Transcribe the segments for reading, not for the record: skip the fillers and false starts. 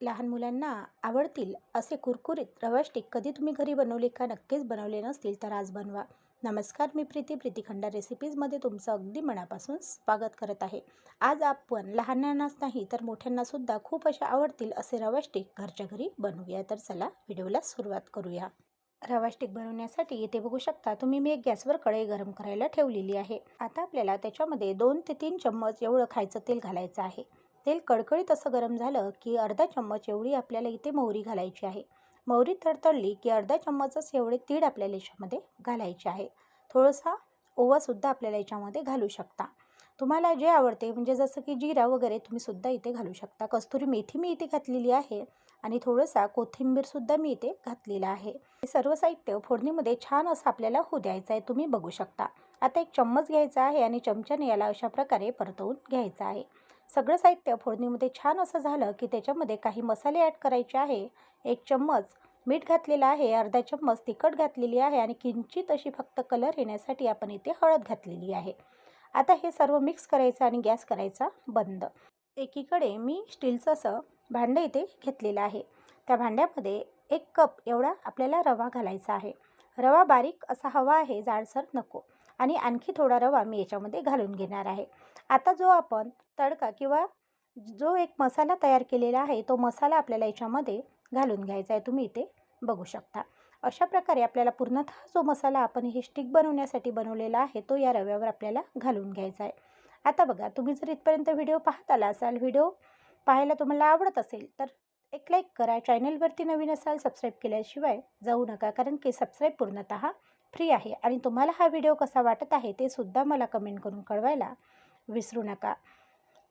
लहान मुलांना आवडतील असे कुरकुरीत रवा स्टिक कधी तुम्ही घरी बनवले का? नक्कीच बनवले नसतील तर आज बनवा. नमस्कार, मी प्रीती खंडार रेसिपीजमध्ये तुमचं अगदी मनापासून स्वागत करत आहे. आज आपण लहानांनाच नाही तर मोठ्यांनासुद्धा खूप असे आवडतील असे रवा स्टिक घरच्या घरी बनवूया. तर चला व्हिडिओला सुरुवात करूया. रवा स्टिक बनवण्यासाठी इथे बघू शकता तुम्ही, मी एक गॅसवर कढई गरम करायला ठेवलेली आहे. आता आपल्याला त्याच्यामध्ये 2 ते 3 चम्मच एवढं खायचं तेल घालायचं आहे. तेल कडकडीत असं गरम झालं की अर्धा चम्मच एवढी आपल्याला इथे मोहरी घालायची आहे. मोहरी तडतडली की अर्धा चम्मचच एवढे तीळ आपल्याला याच्यामध्ये घालायचे आहे. थोडासा ओवासुद्धा आपल्याला याच्यामध्ये घालू शकता. तुम्हाला जे आवडते म्हणजे जसं की जिरा वगैरे तुम्ही सुद्धा इथे घालू शकता. कस्तुरी मेथी मी इथे घातलेली आहे आणि थोडासा कोथिंबीरसुद्धा मी इथे घातलेला आहे. हे सर्व साहित्य फोडणीमध्ये छान असं आपल्याला होऊ द्यायचं आहे, तुम्ही बघू शकता. आता एक चम्मच घ्यायचा आहे आणि चमच्याने याला अशा प्रकारे परतवून घ्यायचं आहे. सगळं साहित्य फोडणीमध्ये छान असं झालं की त्याच्यामध्ये काही मसाले ॲड करायचे आहे. 1 चम्मच मीठ घातलेलं आहे, अर्धा चम्मच तिखट घातलेली आहे आणि किंचित अशी फक्त कलर येण्यासाठी आपण इथे हळद घातलेली आहे. आता हे सर्व मिक्स करायचं आणि गॅस करायचा बंद. एकीकडे मी स्टीलचं असं भांडं इथे घेतलेलं आहे. त्या भांड्यामध्ये 1 कप एवढा आपल्याला रवा घालायचा आहे. रवा बारीक असा हवा आहे, जाडसर नको. आणि आणखी थोडा रवा मी याच्यामध्ये घालून घेणार आहे. आता जो आपण तडका किंवा जो एक मसाला तयार केलेला आहे तो मसाला आपल्याला याच्यामध्ये घालून घ्यायचा आहे, तुम्ही इथे बघू शकता. अशा प्रकारे आपल्याला पूर्णतः जो मसाला आपण हे स्टिक बनवण्यासाठी बनवलेला आहे तो या रव्यावर आपल्याला घालून घ्यायचा आहे. आता बघा, तुम्ही जर इथपर्यंत व्हिडिओ पाहत आला असाल, व्हिडिओ पाहायला तुम्हाला आवडत असेल तर एक लाईक करा. चॅनलवरती नवीन असाल सबस्क्राईब केल्याशिवाय जाऊ नका, कारण की सबस्क्राईब पूर्णतः फ्री आहे. आणि तुम्हाला हा व्हिडिओ कसा वाटत आहे ते सुद्धा मला कमेंट करून कळवायला विसरू नका.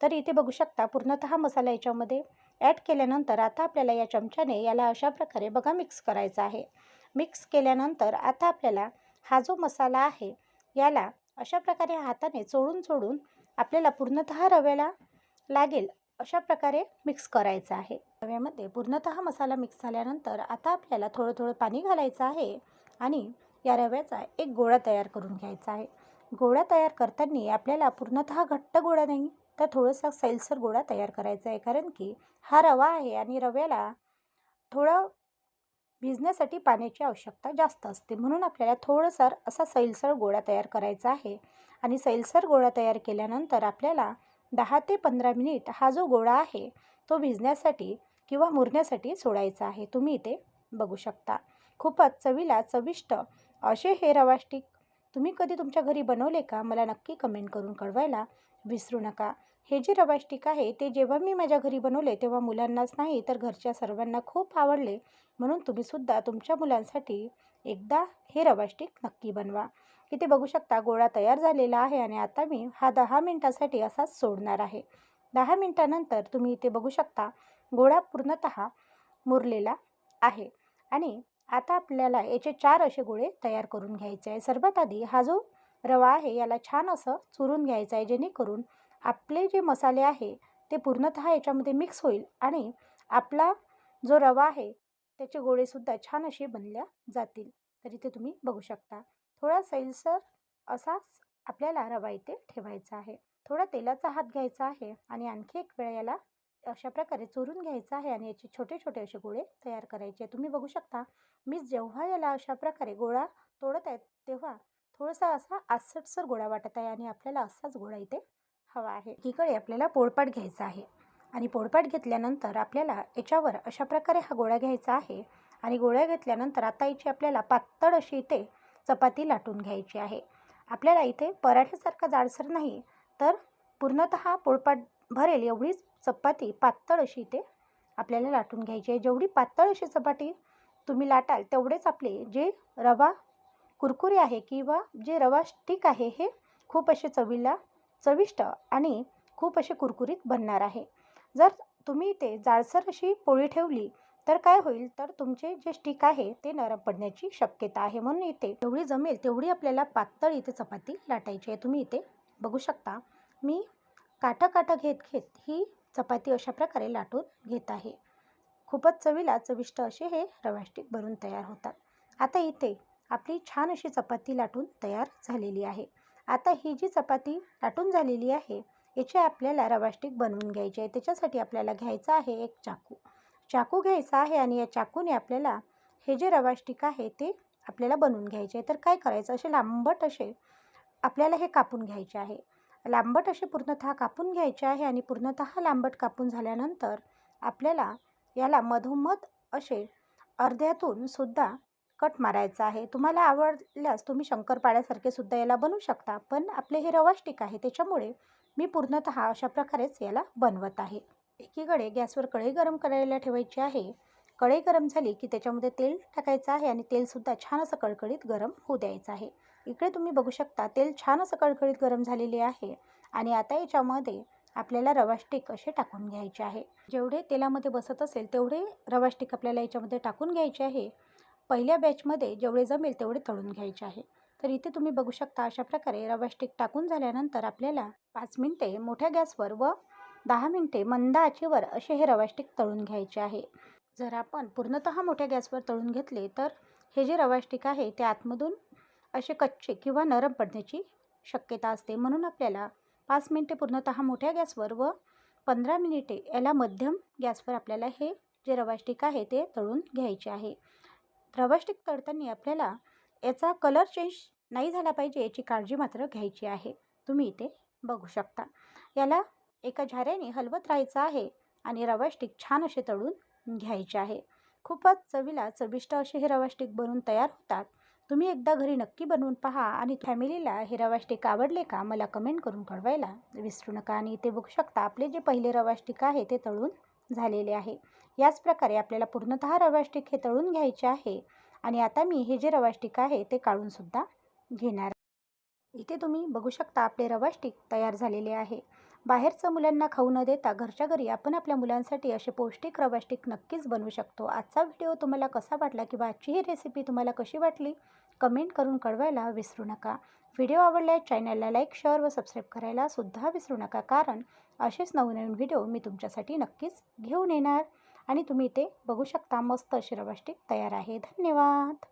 तर इथे बघू शकता पूर्णतः मसाला याच्यामध्ये ॲड केल्यानंतर आता आपल्याला या चमच्याने याला अशा प्रकारे बघा मिक्स करायचं आहे. मिक्स केल्यानंतर आता आपल्याला हा जो मसाला आहे याला अशा प्रकारे हाताने चोळून आपल्याला पूर्णतः रव्याला लागेल अशा प्रकारे मिक्स करायचं आहे. रव्यामध्ये पूर्णतः मसाला मिक्स झाल्यानंतर आता आपल्याला थोडं पाणी घालायचं आहे आणि या रव्याचा एक गोळा तयार करून घ्यायचा आहे. गोळा तयार करताना आपल्याला पूर्णतः घट्ट गोळा नाही तर थोडासा सैलसर गोळा तयार करायचा आहे, कारण की हा रवा आहे आणि रव्याला थोडं भिजण्यासाठी पाण्याची आवश्यकता जास्त असते. म्हणून आपल्याला थोडंसं असा सैलसर गोळा तयार करायचा आहे. आणि सैलसर गोळा तयार केल्यानंतर आपल्याला 10 ते 15 मिनिट हा जो गोळा आहे तो भिजण्यासाठी किंवा मुरण्यासाठी सोडायचा आहे, तुम्ही इथे बघू शकता. खूपच चवीला चविष्ट असे हे रवा स्टिक तुम्ही कधी तुमच्या घरी बनवले का? मला नक्की कमेंट करून कळवायला विसरू नका. हे जे रवा स्टिक आहे ते जेव्हा मी माझ्या घरी बनवले तेव्हा मुलांनाच नाही तर घरच्या सर्वांना खूप आवडले. म्हणून तुम्हीसुद्धा तुमच्या मुलांसाठी एकदा हे रवा स्टिक नक्की बनवा. इथे बघू शकता गोळा तयार झालेला आहे आणि आता मी हा 10 मिनिटासाठी असाच सोडणार आहे. 10 मिनिटानंतर तुम्ही इथे बघू शकता गोळा पूर्णतः मुरलेला आहे. आणि आता आपल्याला याचे 4 असे गोळे तयार करून घ्यायचे आहे. सर्वात आधी हा जो रवा आहे याला छान असं चुरून घ्यायचं आहे, जेणेकरून आपले जे मसाले आहे ते पूर्णतः याच्यामध्ये मिक्स होईल आणि आपला जो रवा आहे त्याचे गोळेसुद्धा छान असे बनल्या जातील. तर इथे तुम्ही बघू शकता थोडा सैलसर असाच आपल्याला रवा इथे ठेवायचा आहे. थोडा तेलाचा हात घ्यायचा आहे आणि आणखी एक वेळा याला अशा प्रकारे चुरून घ्यायचं आहे आणि याचे छोटे असे गोळे तयार करायचे. तुम्ही बघू शकता मी जेव्हा याला अशा प्रकारे गोळा तोडत आहे तेव्हा थोडासा असा आसटसर गोळा वाटत आहे आणि आपल्याला असाच गोळा इथे हवा आहे. एकीकडे आपल्याला पोळपाट घ्यायचा आहे आणि पोळपाट घेतल्यानंतर आपल्याला याच्यावर अशा प्रकारे हा गोळा घ्यायचा आहे आणि गोळा घेतल्यानंतर आता याची आपल्याला पातळ अशी इथे चपाती लाटून घ्यायची आहे. आपल्याला इथे पराठ्यासारखा जाडसर नाही तर पूर्णतः पोळपाट भरेल एवढीच चपाती पातळ अशी इथे आपल्याला लाटून घ्यायची आहे. जेवढी पातळ अशी चपाती तुम्ही लाटाल तेवढेच आपले जे रवा कुरकुरे आहे किंवा जे रवा स्टिक आहे हे खूप असे चवीला चविष्ट आणि खूप असे कुरकुरीत बनणार आहे. जर तुम्ही ते जाडसर अशी पोळी ठेवली तर काय होईल, तर तुमचे जे स्टिक आहे ते नरम पडण्याची शक्यता आहे. म्हणून इथे जेवढी जमेल तेवढी आपल्याला पातळ इथे चपाती लाटायची आहे. तुम्ही इथे बघू शकता मी काटा घेत ही चपाती अशा प्रकारे लाटून घेत आहे. खूपच चवीला चविष्ट असे हे रवा स्टिक बनून तयार होतात. आता इथे आपली छान अशी चपाती लाटून तयार झालेली आहे. आता ही जी चपाती लाटून झालेली आहे याचे आपल्याला रवा स्टिक बनवून घ्यायचे आहे. त्याच्यासाठी आपल्याला घ्यायचा आहे एक चाकू चाकू घ्यायचा आहे आणि या चाकूने आपल्याला हे जे रवा स्टिक आहे ते आपल्याला बनवून घ्यायचे आहे. तर काय करायचं, असे लांबट असे आपल्याला हे कापून घ्यायचे आहे. लांबट असे पूर्णतः कापून घ्यायचे आहे आणि पूर्णतः लांबट कापून झाल्यानंतर आपल्याला याला मधोमध असे अर्ध्यातून सुद्धा कट मारायचा आहे. तुम्हाला आवडल्यास तुम्ही शंकरपाळ्यासारखे सुद्धा याला बनवू शकता, पण आपले हे रवा स्टिक आहे त्याच्यामुळे मी पूर्णतः अशा प्रकारेच याला बनवत आहे. एकीकडे गॅसवर कढई गरम करायला ठेवायची आहे. कढई गरम झाली की त्याच्यामध्ये तेल टाकायचं आहे आणि तेलसुद्धा छान असं कळकळीत गरम होऊ द्यायचं आहे. इकडे तुम्ही बघू शकता तेल छान असं कळकळीत गरम झालेले आहे आणि आता याच्यामध्ये आपल्याला रवा स्टिक असे टाकून घ्यायचे आहे. जेवढे तेलामध्ये बसत असेल तेवढे रवा स्टिक आपल्याला याच्यामध्ये टाकून घ्यायचे आहे. पहिल्या बॅचमध्ये जेवढे जमेल तेवढे तळून घ्यायचे आहे. तर इथे तुम्ही बघू शकता अशा प्रकारे रवा स्टिक टाकून झाल्यानंतर आपल्याला 5 मिनिटे मोठ्या गॅसवर व 10 मिनिटे मंद आचेवर असे हे रवा स्टिक तळून घ्यायचे आहे. जर आपण पूर्णतः मोठ्या गॅसवर तळून घेतले तर हे जे रवा स्टिक आहे ते आतमधून असे कच्चे किंवा नरम पडण्याची शक्यता असते. म्हणून आपल्याला 5 मिनिटे पूर्णतः मोठ्या गॅसवर व 15 मिनिटे याला मध्यम गॅसवर आपल्याला हे जे रवा स्टिक आहे ते तळून घ्यायचे आहे. रवा स्टिक तळताना आपल्याला याचा कलर चेंज नाही झाला पाहिजे याची काळजी मात्र घ्यायची आहे. तुम्ही इथे बघू शकता. याला एका झाऱ्याने हलवत राहायचं आहे आणि रवा स्टिक छान असे तळून घ्यायचे आहे. खूपच चवीला चविष्ट असे हे रवा स्टिक बनवून तयार होतात. तुम्ही एकदा घरी नक्की बनवून पहा आणि फॅमिलीला हे रवा स्टिक आवडले का मला कमेंट करून कळवायला विसरू नका. आणि इथे बघू शकता आपले जे पहिले रवा स्टिक आहे ते तळून झालेले आहे. याच प्रकारे आपल्याला पूर्णतः रवा स्टिक हे तळून घ्यायचे आहे आणि आता मी हे जे रवा स्टिक आहे ते काढून सुद्धा घेणार. इथे तुम्ही बघू शकता आपले रवा स्टिक तयार झालेले आहे. बाहेरचं मुलांना खाऊ न देता घरच्या घरी आपण आपल्या मुलांसाठी असे पौष्टिक रवा स्टिक नक्कीच बनवू शकतो. आजचा व्हिडिओ तुम्हाला कसा वाटला किंवा आजची ही रेसिपी तुम्हाला कशी वाटली कमेंट करून कळवायला विसरू नका. व्हिडिओ आवडल्यास चॅनलला लाईक, शेअर व सबस्क्राईब करायला सुद्धा विसरू नका, कारण असेच नवनवीन व्हिडिओ मी तुमच्यासाठी नक्कीच घेऊन येणार. आणि तुम्ही इथे बघू शकता मस्त असे रवा स्टिक तयार आहे. धन्यवाद.